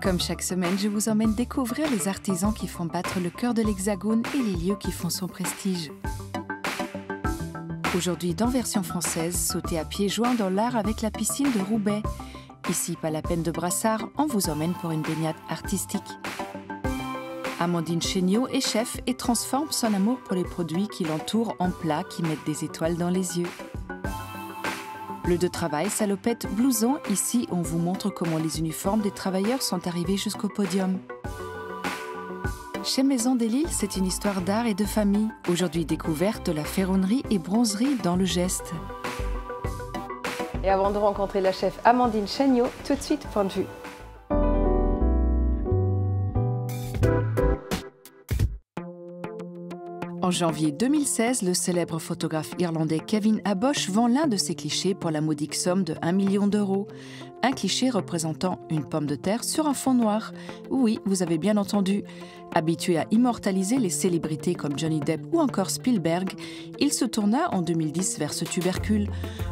Comme chaque semaine, je vous emmène découvrir les artisans qui font battre le cœur de l'Hexagone et les lieux qui font son prestige. Aujourd'hui, dans Version française, sautez à pieds joints dans l'art avec la piscine de Roubaix. Ici, pas la peine de brassard, on vous emmène pour une baignade artistique. Amandine Chéniaud est chef et transforme son amour pour les produits qui l'entourent en plats qui mettent des étoiles dans les yeux. Lieu de travail, salopette, blouson. Ici, on vous montre comment les uniformes des travailleurs sont arrivés jusqu'au podium. Chez Maison des Lilles, c'est une histoire d'art et de famille. Aujourd'hui découverte de la ferronnerie et bronzerie dans le geste. Et avant de rencontrer la chef Amandine Chéniaud, tout de suite, point de vue. En janvier 2016, le célèbre photographe irlandais Kevin Abosch vend l'un de ses clichés pour la modique somme de 1 million d'euros. Un cliché représentant une pomme de terre sur un fond noir. Oui, vous avez bien entendu. Habitué à immortaliser les célébrités comme Johnny Depp ou encore Spielberg, il se tourna en 2010 vers ce tubercule.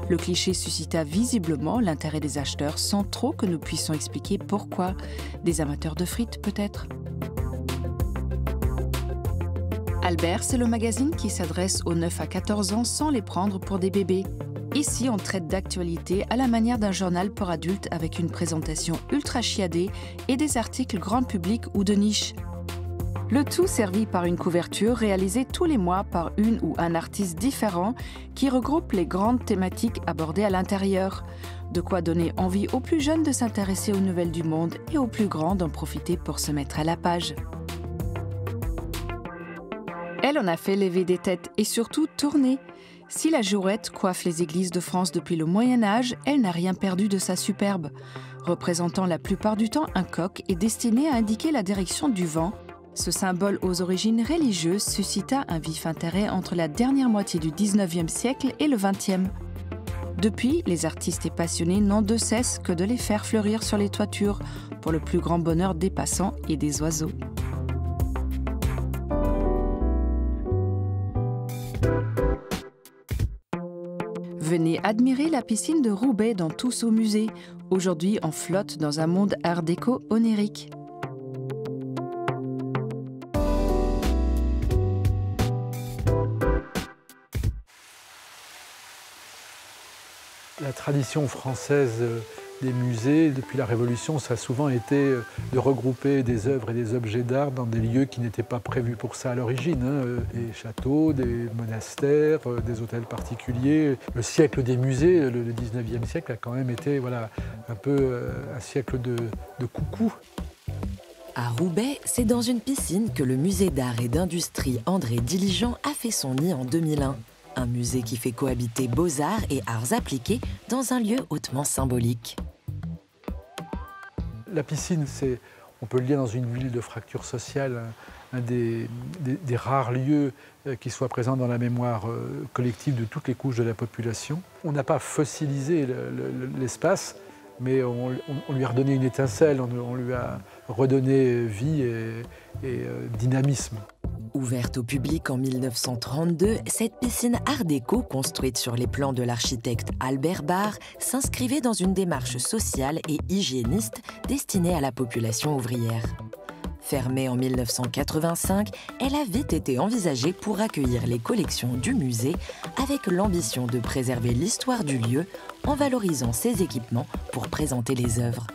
Le cliché suscita visiblement l'intérêt des acheteurs sans trop que nous puissions expliquer pourquoi. Des amateurs de frites peut-être. Albert, c'est le magazine qui s'adresse aux 9 à 14 ans sans les prendre pour des bébés. Ici, on traite d'actualité à la manière d'un journal pour adultes avec une présentation ultra chiadée et des articles grand public ou de niche. Le tout servi par une couverture réalisée tous les mois par une ou un artiste différent qui regroupe les grandes thématiques abordées à l'intérieur. De quoi donner envie aux plus jeunes de s'intéresser aux nouvelles du monde et aux plus grands d'en profiter pour se mettre à la page. Elle en a fait lever des têtes et surtout tourner. Si la girouette coiffe les églises de France depuis le Moyen-Âge, elle n'a rien perdu de sa superbe. Représentant la plupart du temps un coq et destiné à indiquer la direction du vent, ce symbole aux origines religieuses suscita un vif intérêt entre la dernière moitié du 19e siècle et le 20e. Depuis, les artistes et passionnés n'ont de cesse que de les faire fleurir sur les toitures, pour le plus grand bonheur des passants et des oiseaux. Venez admirer la piscine de Roubaix dans tous au musée. Aujourd'hui, on flotte dans un monde art déco onirique. La tradition française des musées, depuis la Révolution, ça a souvent été de regrouper des œuvres et des objets d'art dans des lieux qui n'étaient pas prévus pour ça à l'origine. Des châteaux, des monastères, des hôtels particuliers. Le siècle des musées, le 19e siècle, a quand même été un peu un siècle de coucou. À Roubaix, c'est dans une piscine que le musée d'art et d'industrie André Diligent a fait son nid en 2001. Un musée qui fait cohabiter beaux-arts et arts appliqués dans un lieu hautement symbolique. La piscine, on peut le lire dans une ville de fracture sociale, un des rares lieux qui soit présent dans la mémoire collective de toutes les couches de la population. On n'a pas fossilisé l'espace, mais on lui a redonné une étincelle, on lui a redonné vie et dynamisme. Ouverte au public en 1932, cette piscine art déco, construite sur les plans de l'architecte Albert Barr, s'inscrivait dans une démarche sociale et hygiéniste destinée à la population ouvrière. Fermée en 1985, elle avait été envisagée pour accueillir les collections du musée avec l'ambition de préserver l'histoire du lieu en valorisant ses équipements pour présenter les œuvres.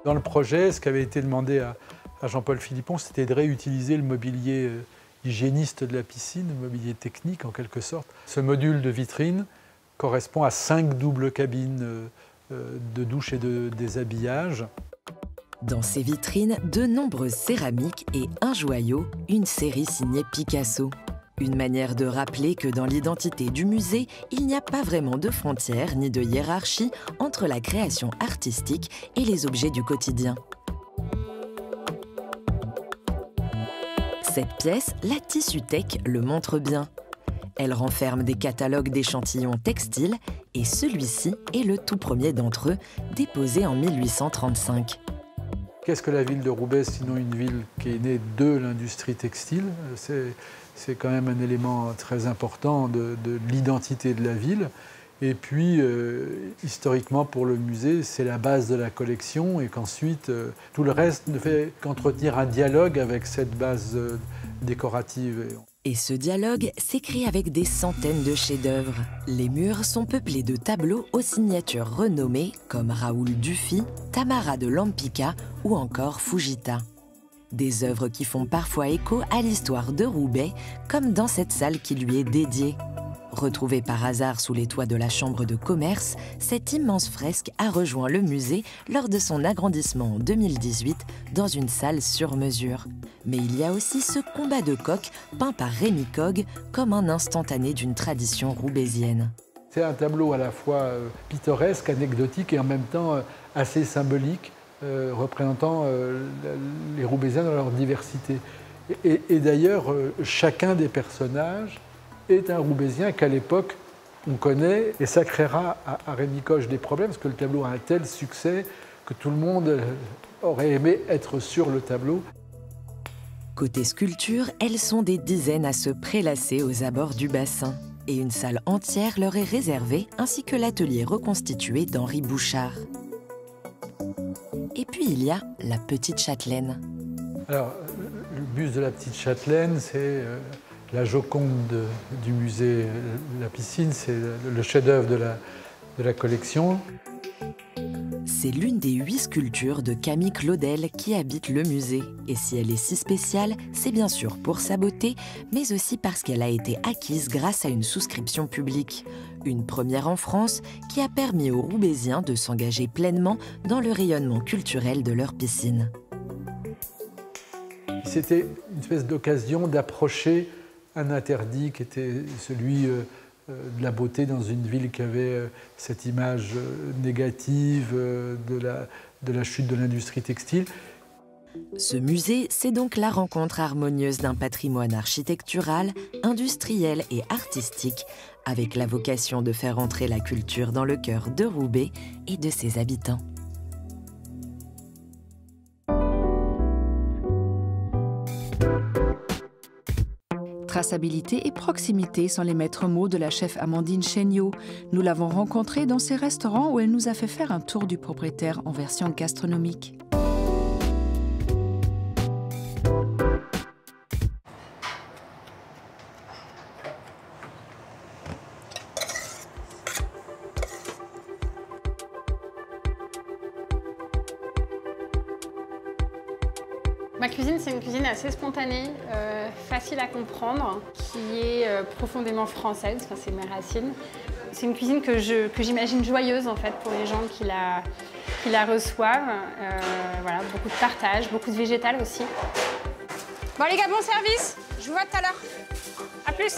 Dans le projet, ce qui avait été demandé à Jean-Paul Philippon, c'était de réutiliser le mobilier hygiéniste de la piscine, le mobilier technique en quelque sorte. Ce module de vitrine correspond à 5 doubles cabines de douche et de déshabillage. Dans ces vitrines, de nombreuses céramiques et un joyau, une série signée Picasso. Une manière de rappeler que dans l'identité du musée, il n'y a pas vraiment de frontières ni de hiérarchie entre la création artistique et les objets du quotidien. Cette pièce, la Tissuteck, le montre bien. Elle renferme des catalogues d'échantillons textiles et celui-ci est le tout premier d'entre eux, déposé en 1835. Qu'est-ce que la ville de Roubaix, sinon une ville qui est née de l'industrie textile? C'est quand même un élément très important de l'identité de la ville. Et puis, historiquement, pour le musée, c'est la base de la collection et qu'ensuite, tout le reste ne fait qu'entretenir un dialogue avec cette base décorative. Et ce dialogue s'écrit avec des centaines de chefs-d'œuvre. Les murs sont peuplés de tableaux aux signatures renommées comme Raoul Dufy, Tamara de Lempicka ou encore Fujita. Des œuvres qui font parfois écho à l'histoire de Roubaix, comme dans cette salle qui lui est dédiée. Retrouvée par hasard sous les toits de la Chambre de commerce, cette immense fresque a rejoint le musée lors de son agrandissement en 2018 dans une salle sur mesure. Mais il y a aussi ce combat de coqs peint par Rémy Cogue comme un instantané d'une tradition roubaisienne. C'est un tableau à la fois pittoresque, anecdotique et en même temps assez symbolique, représentant les Roubaisiens dans leur diversité. Et d'ailleurs, chacun des personnages est un Roubaisien qu'à l'époque on connaît, et ça créera à Rémy Cogue des problèmes parce que le tableau a un tel succès que tout le monde aurait aimé être sur le tableau. Côté sculpture, elles sont des dizaines à se prélasser aux abords du bassin. Et une salle entière leur est réservée, ainsi que l'atelier reconstitué d'Henri Bouchard. Et puis il y a la Petite Châtelaine. Alors, le buste de la Petite Châtelaine, c'est la Joconde du musée La Piscine, c'est le chef-d'œuvre de la collection. C'est l'une des 8 sculptures de Camille Claudel qui habite le musée. Et si elle est si spéciale, c'est bien sûr pour sa beauté, mais aussi parce qu'elle a été acquise grâce à une souscription publique. Une première en France qui a permis aux Roubaisiens de s'engager pleinement dans le rayonnement culturel de leur piscine. C'était une espèce d'occasion d'approcher un interdit qui était celui de la beauté dans une ville qui avait cette image négative de la chute de l'industrie textile. Ce musée, c'est donc la rencontre harmonieuse d'un patrimoine architectural, industriel et artistique, avec la vocation de faire entrer la culture dans le cœur de Roubaix et de ses habitants. Traçabilité et proximité sont les maîtres mots de la chef Amandine Chéniaud. Nous l'avons rencontrée dans ses restaurants où elle nous a fait faire un tour du propriétaire en version gastronomique. Ma cuisine, c'est une cuisine assez spontanée, facile à comprendre, qui est profondément française, enfin, c'est mes racines. C'est une cuisine que j'imagine joyeuse en fait pour les gens qui la reçoivent. Voilà, beaucoup de partage, beaucoup de végétal aussi. Bon les gars, bon service, je vous vois tout à l'heure. À plus.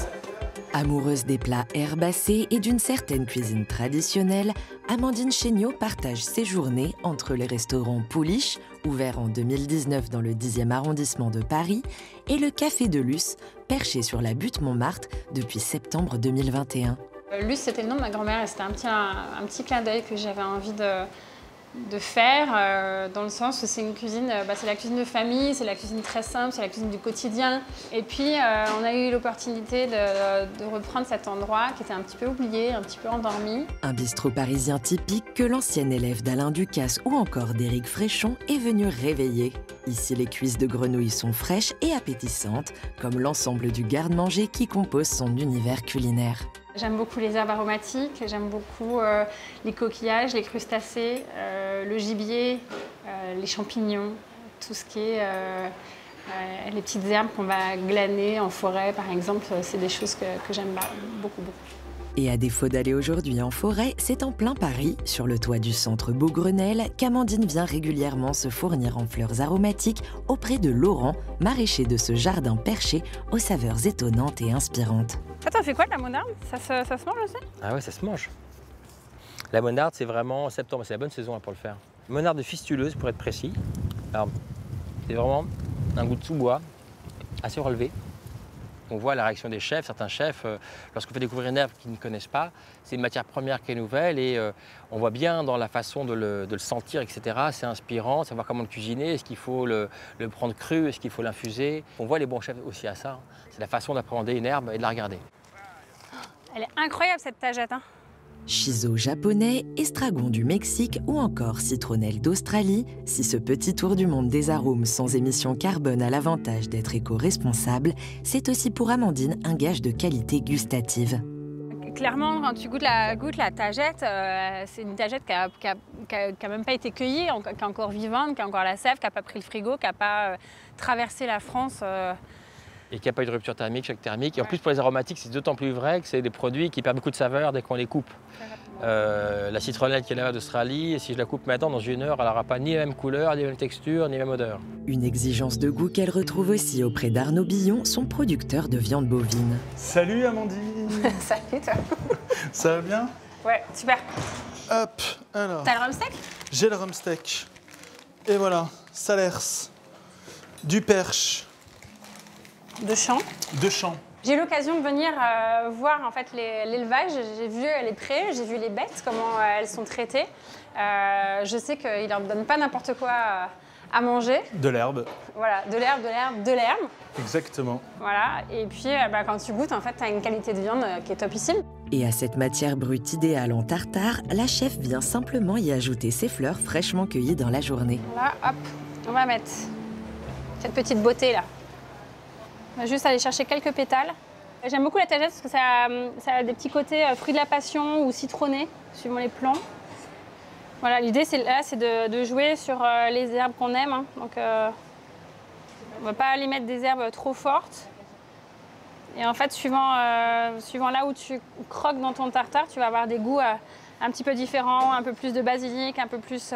Amoureuse des plats herbacés et d'une certaine cuisine traditionnelle, Amandine Chéniaud partage ses journées entre les restaurants Pouliche, ouvert en 2019 dans le 10e arrondissement de Paris, et le Café de Luce, perché sur la butte Montmartre depuis septembre 2021. Luce, c'était le nom de ma grand-mère et c'était un petit clin d'œil que j'avais envie de faire, dans le sens où c'est une cuisine, c'est la cuisine de famille, c'est la cuisine très simple, c'est la cuisine du quotidien. Et puis on a eu l'opportunité de reprendre cet endroit qui était un petit peu oublié, un petit peu endormi. Un bistrot parisien typique que l'ancien élève d'Alain Ducasse ou encore d'Éric Fréchon est venu réveiller. Ici, les cuisses de grenouille sont fraîches et appétissantes, comme l'ensemble du garde-manger qui compose son univers culinaire. J'aime beaucoup les herbes aromatiques, j'aime beaucoup les coquillages, les crustacés, le gibier, les champignons, tout ce qui est les petites herbes qu'on va glaner en forêt, par exemple, c'est des choses que j'aime beaucoup. Et à défaut d'aller aujourd'hui en forêt, c'est en plein Paris, sur le toit du centre Beaugrenelle, qu'Amandine vient régulièrement se fournir en fleurs aromatiques auprès de Laurent, maraîcher de ce jardin perché aux saveurs étonnantes et inspirantes. Attends, on fait quoi de la monarde? Ça se mange aussi? Ah ouais, ça se mange. La monarde, c'est vraiment septembre, c'est la bonne saison pour le faire. Monarde fistuleuse, pour être précis. Alors, c'est vraiment un goût de sous-bois, assez relevé. On voit la réaction des chefs, certains chefs, lorsqu'on fait découvrir une herbe qu'ils ne connaissent pas, c'est une matière première qui est nouvelle et on voit bien dans la façon de le sentir, etc. C'est inspirant, savoir comment le cuisiner, est-ce qu'il faut le prendre cru, est-ce qu'il faut l'infuser. On voit les bons chefs aussi à ça, c'est la façon d'appréhender une herbe et de la regarder. Elle est incroyable cette tagette, hein. Shiso japonais, estragon du Mexique ou encore citronnelle d'Australie, si ce petit tour du monde des arômes sans émissions carbone a l'avantage d'être éco-responsable, c'est aussi pour Amandine un gage de qualité gustative. Clairement, quand tu goûtes la tagette, c'est une tagette qui a même pas été cueillie, qui est encore vivante, qui a encore la sève, qui n'a pas pris le frigo, qui n'a pas traversé la France. Et qu'il n'y a pas eu de rupture thermique, choc thermique. Et en plus, pour les aromatiques, c'est d'autant plus vrai que c'est des produits qui perdent beaucoup de saveur dès qu'on les coupe. La citronnelle qui est là d'Australie, si je la coupe maintenant, dans 1 heure, elle n'aura pas ni la même couleur, ni la même texture, ni la même odeur. Une exigence de goût qu'elle retrouve aussi auprès d'Arnaud Billon, son producteur de viande bovine. Salut Amandine. Salut toi. Ça va bien? Ouais, super. Hop, alors. T'as le rumsteak? J'ai le rumsteak. Et voilà, salers, du perche. De champ. De champ. J'ai eu l'occasion de venir voir en fait l'élevage. J'ai vu les prés, j'ai vu les bêtes, comment elles sont traitées. Je sais qu'ils ne leur donnent pas n'importe quoi à manger. De l'herbe. Voilà, de l'herbe. Exactement. Voilà, et puis quand tu goûtes, en fait, tu as une qualité de viande qui est topissime. Et à cette matière brute idéale en tartare, la chef vient simplement y ajouter ses fleurs fraîchement cueillies dans la journée. Là, hop, on va mettre cette petite beauté là. On va juste aller chercher quelques pétales. J'aime beaucoup la tagette parce que ça a des petits côtés fruits de la passion ou citronnés, suivant les plants. Voilà, l'idée c'est de jouer sur les herbes qu'on aime. Hein. Donc on ne va pas aller mettre des herbes trop fortes. Et en fait, suivant là où tu croques dans ton tartare, tu vas avoir des goûts un petit peu différents, un peu plus de basilic, un peu plus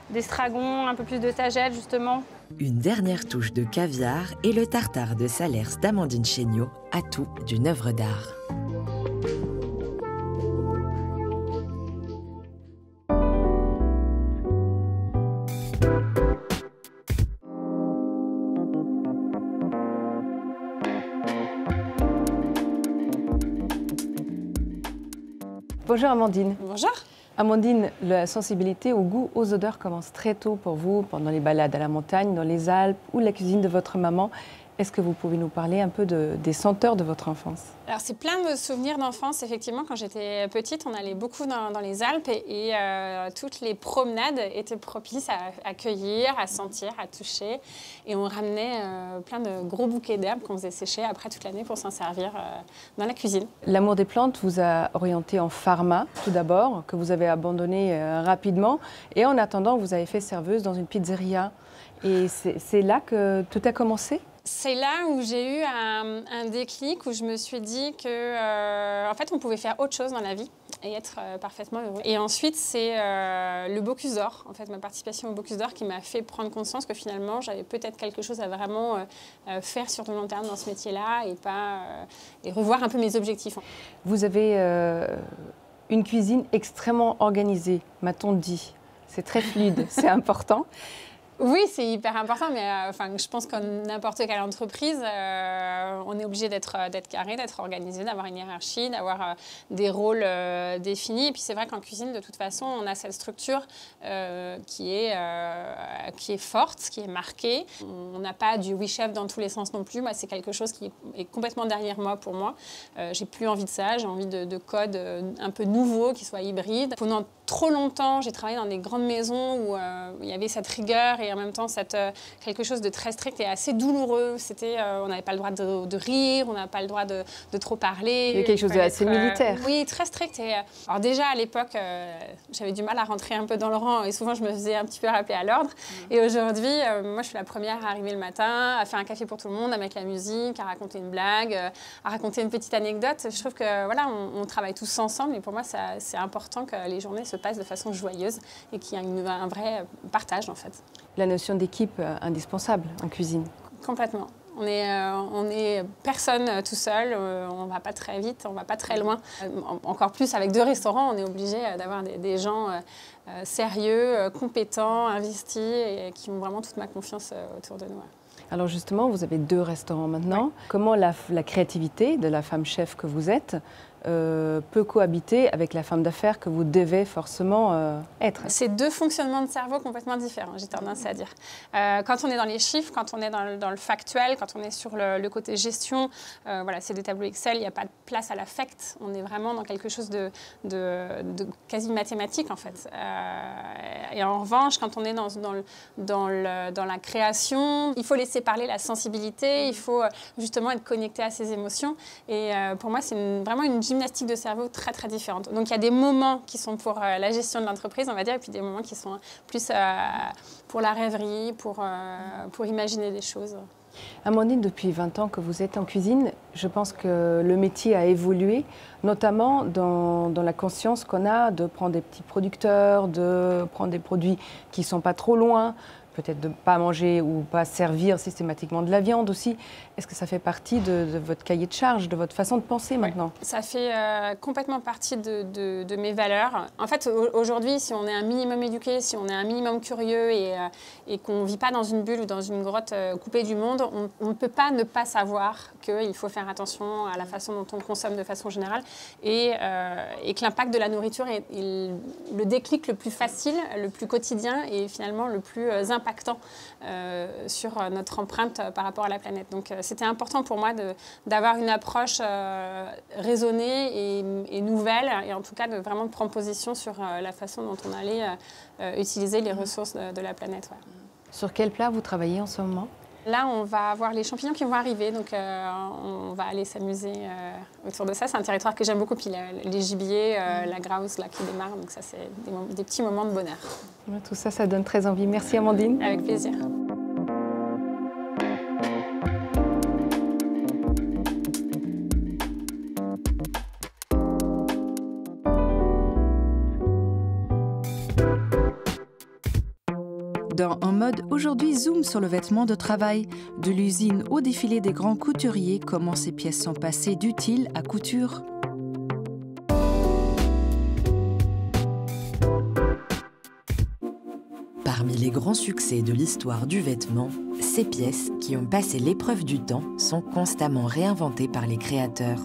d'estragon, un peu plus de tagette justement. Une dernière touche de caviar et le tartare de Salers d'Amandine Chéniaud, atout d'une œuvre d'art. Bonjour Amandine. Bonjour. Amandine, la sensibilité au goût, aux odeurs commence très tôt pour vous, pendant les balades à la montagne, dans les Alpes ou la cuisine de votre maman. Est-ce que vous pouvez nous parler un peu des senteurs de votre enfance? Alors c'est plein de souvenirs d'enfance, effectivement. Quand j'étais petite, on allait beaucoup dans les Alpes et toutes les promenades étaient propices à cueillir, à sentir, à toucher. Et on ramenait plein de gros bouquets d'herbes qu'on faisait sécher après toute l'année pour s'en servir dans la cuisine. L'amour des plantes vous a orienté en pharma, tout d'abord, que vous avez abandonné rapidement. Et en attendant, vous avez fait serveuse dans une pizzeria. Et c'est là que tout a commencé? C'est là où j'ai eu un déclic, où je me suis dit que, en fait, on pouvait faire autre chose dans la vie et être parfaitement heureux. Et ensuite, c'est le Bocuse d'Or, en fait, ma participation au Bocuse d'Or qui m'a fait prendre conscience que finalement, j'avais peut-être quelque chose à vraiment faire sur le long terme dans ce métier-là et revoir un peu mes objectifs. Vous avez une cuisine extrêmement organisée, m'a-t-on dit. C'est très fluide, c'est important. Oui, c'est hyper important, mais je pense qu'en n'importe quelle entreprise, on est obligé d'être carré, d'être organisé, d'avoir une hiérarchie, d'avoir des rôles définis. Et puis c'est vrai qu'en cuisine, de toute façon, on a cette structure qui est forte, qui est marquée. On n'a pas du oui chef dans tous les sens non plus. Moi, c'est quelque chose qui est complètement derrière moi pour moi. J'ai plus envie de ça. J'ai envie de codes un peu nouveaux, qui soient hybrides. Pendant trop longtemps, j'ai travaillé dans des grandes maisons où il y avait cette rigueur et en même temps quelque chose de très strict et assez douloureux. On n'avait pas le droit de rire, on n'avait pas le droit de trop parler. Il y a quelque chose d'assez militaire. Oui, très strict. Alors déjà, à l'époque, j'avais du mal à rentrer un peu dans le rang et souvent, je me faisais un petit peu rappeler à l'ordre. Et aujourd'hui, moi, je suis la première à arriver le matin, à faire un café pour tout le monde, à mettre la musique, à raconter une blague, à raconter une petite anecdote. Je trouve que voilà, on travaille tous ensemble et pour moi, c'est important que les journées se passent de façon joyeuse et qu'il y ait un vrai partage, en fait. La notion d'équipe indispensable en cuisine. Complètement. On est personne tout seul, on ne va pas très vite, on ne va pas très loin. Encore plus avec 2 restaurants, on est obligé d'avoir des gens sérieux, compétents, investis et qui ont vraiment toute ma confiance autour de nous. Alors justement, vous avez 2 restaurants maintenant. Ouais. Comment la créativité de la femme chef que vous êtes peut cohabiter avec la femme d'affaires que vous devez forcément être? C'est deux fonctionnements de cerveau complètement différents, j'ai tendance à dire. Quand on est dans les chiffres, quand on est dans le factuel, quand on est sur le côté gestion, voilà, c'est des tableaux Excel, il n'y a pas de place à l'affect. On est vraiment dans quelque chose de quasi mathématique, en fait. Et en revanche, quand on est dans la création, il faut laisser parler la sensibilité, il faut justement être connecté à ses émotions. Et pour moi, c'est vraiment une gymnastique de cerveau très, très différente. Donc, il y a des moments qui sont pour la gestion de l'entreprise, on va dire, et puis des moments qui sont plus pour la rêverie, pour imaginer des choses. Amandine, depuis 20 ans que vous êtes en cuisine, je pense que le métier a évolué, notamment dans la conscience qu'on a de prendre des petits producteurs, de prendre des produits qui ne sont pas trop loin, peut-être de ne pas manger ou pas servir systématiquement de la viande aussi. Est-ce que ça fait partie de votre cahier de charge, de votre façon de penser maintenant? Ça fait complètement partie de mes valeurs. En fait, aujourd'hui, si on est un minimum éduqué, si on est un minimum curieux et qu'on ne vit pas dans une bulle ou dans une grotte coupée du monde, on ne peut pas ne pas savoir qu'il faut faire attention à la façon dont on consomme de façon générale et que l'impact de la nourriture est le déclic le plus facile, le plus quotidien et finalement le plus impactant sur notre empreinte par rapport à la planète. Donc c'était important pour moi d'avoir une approche raisonnée et nouvelle, et en tout cas de vraiment prendre position sur la façon dont on allait utiliser les ressources de la planète. Ouais. Sur quel plat vous travaillez en ce moment? Là, on va avoir les champignons qui vont arriver, donc on va aller s'amuser autour de ça. C'est un territoire que j'aime beaucoup, puis les gibiers, la grouse là, qui démarre, donc ça c'est des petits moments de bonheur. Tout ça, ça donne très envie. Merci Amandine. Avec plaisir. Dans En mode, aujourd'hui zoom sur le vêtement de travail, de l'usine au défilé des grands couturiers, comment ces pièces sont passées d'utiles à couture. Parmi les grands succès de l'histoire du vêtement, ces pièces qui ont passé l'épreuve du temps sont constamment réinventées par les créateurs.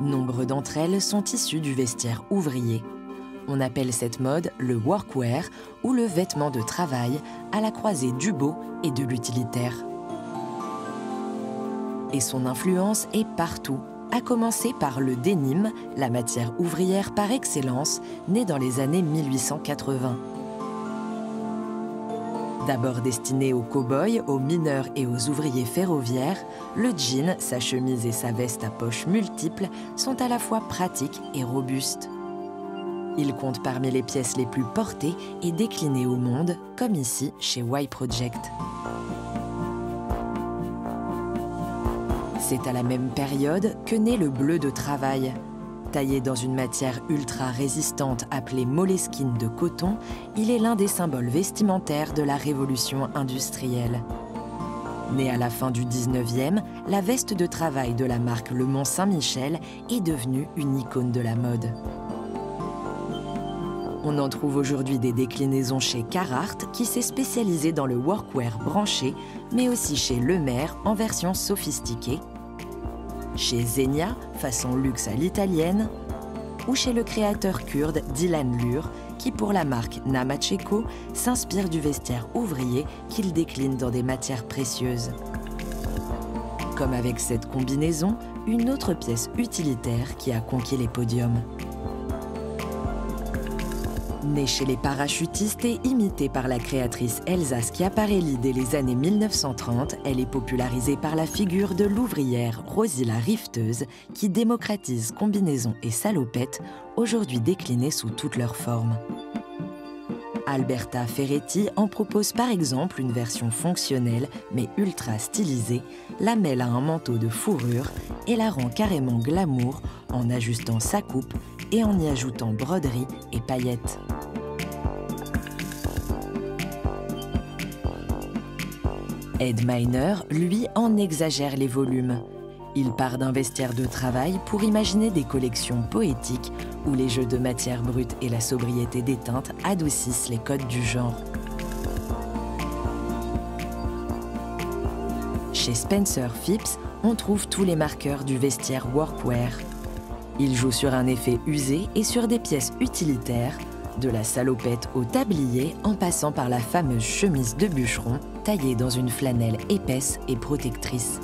Nombre d'entre elles sont issues du vestiaire ouvrier. On appelle cette mode le workwear ou le vêtement de travail à la croisée du beau et de l'utilitaire. Et son influence est partout, à commencer par le denim, la matière ouvrière par excellence, née dans les années 1880. D'abord destiné aux cow-boys, aux mineurs et aux ouvriers ferroviaires, le jean, sa chemise et sa veste à poches multiples sont à la fois pratiques et robustes. Il compte parmi les pièces les plus portées et déclinées au monde, comme ici chez Y Project. C'est à la même période que naît le bleu de travail. Taillé dans une matière ultra résistante appelée moleskine de coton, il est l'un des symboles vestimentaires de la révolution industrielle. Née à la fin du 19e, la veste de travail de la marque Le Mont Saint-Michel est devenue une icône de la mode. On en trouve aujourd'hui des déclinaisons chez Carhartt, qui s'est spécialisé dans le workwear branché, mais aussi chez Lemaire en version sophistiquée, chez Zegna, façon luxe à l'italienne, ou chez le créateur kurde Dilan Lur, qui pour la marque Namacheco s'inspire du vestiaire ouvrier qu'il décline dans des matières précieuses. Comme avec cette combinaison, une autre pièce utilitaire qui a conquis les podiums. Née chez les parachutistes et imitée par la créatrice Elsa Schiaparelli dès les années 1930, elle est popularisée par la figure de l'ouvrière Rosie la rifteuse qui démocratise combinaisons et salopettes, aujourd'hui déclinées sous toutes leurs formes. Alberta Ferretti en propose par exemple une version fonctionnelle mais ultra stylisée, la mêle à un manteau de fourrure et la rend carrément glamour en ajustant sa coupe et en y ajoutant broderie et paillettes. Ed Miner, lui, en exagère les volumes. Il part d'un vestiaire de travail pour imaginer des collections poétiques où les jeux de matière brute et la sobriété des teintes adoucissent les codes du genre. Chez Spencer Phipps, on trouve tous les marqueurs du vestiaire workwear. Il joue sur un effet usé et sur des pièces utilitaires, de la salopette au tablier en passant par la fameuse chemise de bûcheron taillée dans une flanelle épaisse et protectrice.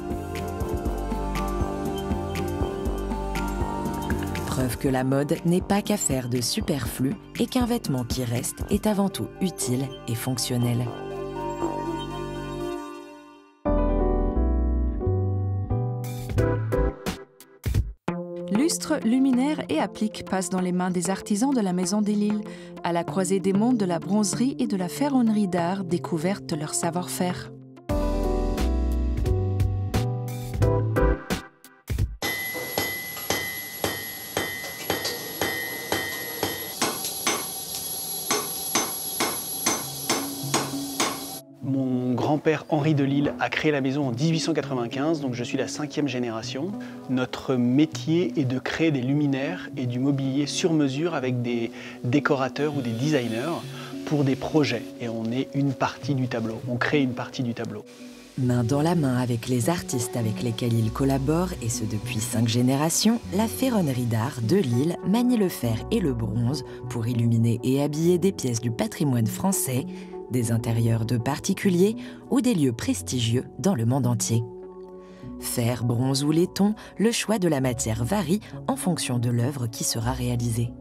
Preuve que la mode n'est pas qu'affaire de superflu et qu'un vêtement qui reste est avant tout utile et fonctionnel. Lustres, luminaires et appliques passent dans les mains des artisans de la Maison des Lilles, à la croisée des mondes de la bronzerie et de la ferronnerie d'art, découverte de leur savoir-faire. Mon grand-père Henri de Lille a créé la maison en 1895, donc je suis la 5e génération. Notre métier est de créer des luminaires et du mobilier sur mesure avec des décorateurs ou des designers pour des projets. Et on est une partie du tableau, on crée une partie du tableau. Main dans la main avec les artistes avec lesquels il collabore, et ce depuis 5 générations, la ferronnerie d'art de Lille manie le fer et le bronze pour illuminer et habiller des pièces du patrimoine français, des intérieurs de particuliers ou des lieux prestigieux dans le monde entier. Fer, bronze ou laiton, le choix de la matière varie en fonction de l'œuvre qui sera réalisée.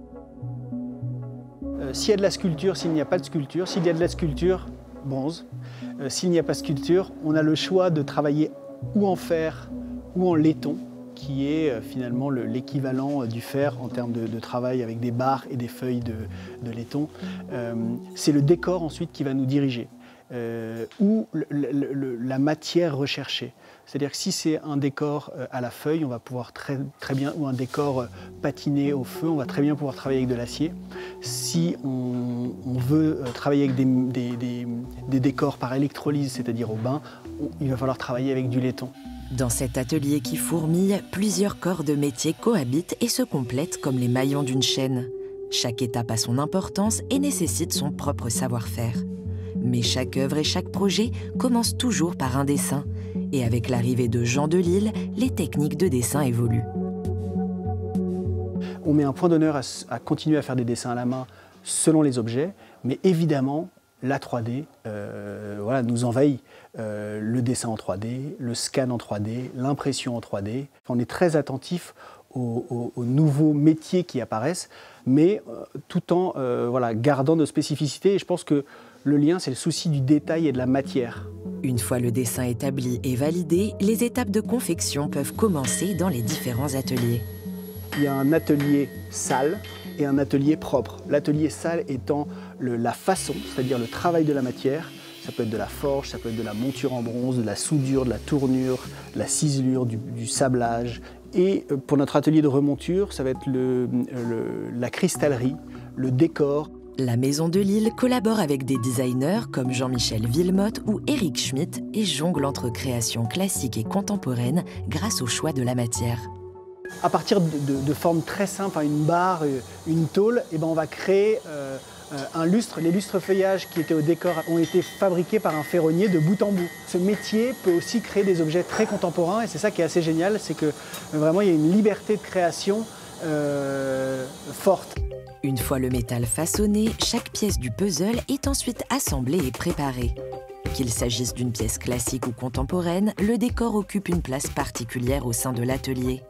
S'il y a de la sculpture, s'il n'y a pas de sculpture, s'il y a de la sculpture, bronze. S'il n'y a pas de sculpture, on a le choix de travailler ou en fer ou en laiton, qui est finalement l'équivalent du fer en termes de travail avec des barres et des feuilles de laiton. C'est le décor ensuite qui va nous diriger, ou la matière recherchée. C'est-à-dire que si c'est un décor à la feuille, on va pouvoir très bien, ou un décor patiné au feu, on va très bien pouvoir travailler avec de l'acier. Si on veut travailler avec des décors par électrolyse, c'est-à-dire au bain, il va falloir travailler avec du laiton. Dans cet atelier qui fourmille, plusieurs corps de métier cohabitent et se complètent comme les maillons d'une chaîne. Chaque étape a son importance et nécessite son propre savoir-faire. Mais chaque œuvre et chaque projet commence toujours par un dessin. Et avec l'arrivée de Jean de Lille, les techniques de dessin évoluent. On met un point d'honneur à continuer à faire des dessins à la main selon les objets, mais évidemment, la 3D nous envahit. Le dessin en 3D, le scan en 3D, l'impression en 3D. On est très attentif aux nouveaux métiers qui apparaissent, mais tout en gardant nos spécificités. Et je pense que le lien, c'est le souci du détail et de la matière. Une fois le dessin établi et validé, les étapes de confection peuvent commencer dans les différents ateliers. Il y a un atelier sale et un atelier propre. L'atelier sale étant la façon, c'est-à-dire le travail de la matière. Ça peut être de la forge, ça peut être de la monture en bronze, de la soudure, de la tournure, de la ciselure, du sablage. Et pour notre atelier de remonture, ça va être la cristallerie, le décor. La Maison de Lille collabore avec des designers comme Jean-Michel Villemotte ou Éric Schmitt et jongle entre création classique et contemporaine grâce au choix de la matière. À partir de formes très simples, une barre, une tôle, on va créer un lustre. Les lustres feuillages qui étaient au décor ont été fabriqués par un ferronnier de bout en bout. Ce métier peut aussi créer des objets très contemporains et c'est ça qui est assez génial, c'est que vraiment il y a une liberté de création forte. Une fois le métal façonné, chaque pièce du puzzle est ensuite assemblée et préparée. Qu'il s'agisse d'une pièce classique ou contemporaine, le décor occupe une place particulière au sein de l'atelier.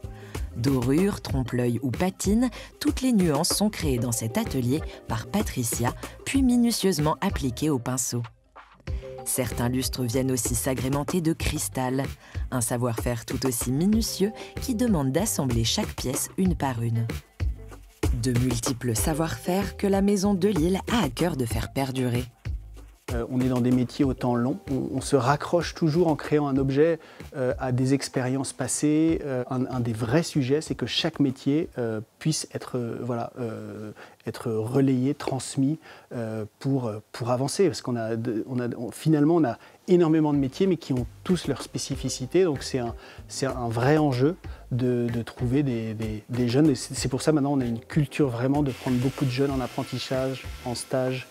Dorure, trompe-l'œil ou patine, toutes les nuances sont créées dans cet atelier par Patricia, puis minutieusement appliquées au pinceau. Certains lustres viennent aussi s'agrémenter de cristal, un savoir-faire tout aussi minutieux qui demande d'assembler chaque pièce une par une. De multiples savoir-faire que la Maison de Lille a à cœur de faire perdurer. On est dans des métiers au temps long. On se raccroche toujours en créant un objet à des expériences passées. Un des vrais sujets, c'est que chaque métier puisse être relayé, transmis pour avancer. Parce finalement, on a énormément de métiers, mais qui ont tous leurs spécificités. Donc c'est un vrai enjeu de trouver des jeunes. Et c'est pour ça maintenant on a une culture vraiment de prendre beaucoup de jeunes en apprentissage, en stage,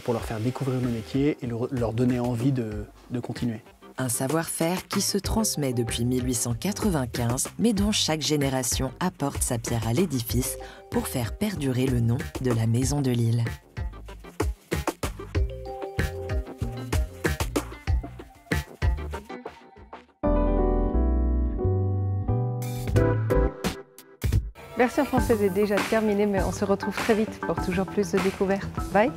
pour leur faire découvrir nos métiers et leur donner envie de continuer. Un savoir-faire qui se transmet depuis 1895, mais dont chaque génération apporte sa pierre à l'édifice pour faire perdurer le nom de la Maison de Lille. Version française est déjà terminée, mais on se retrouve très vite pour toujours plus de découvertes. Bye!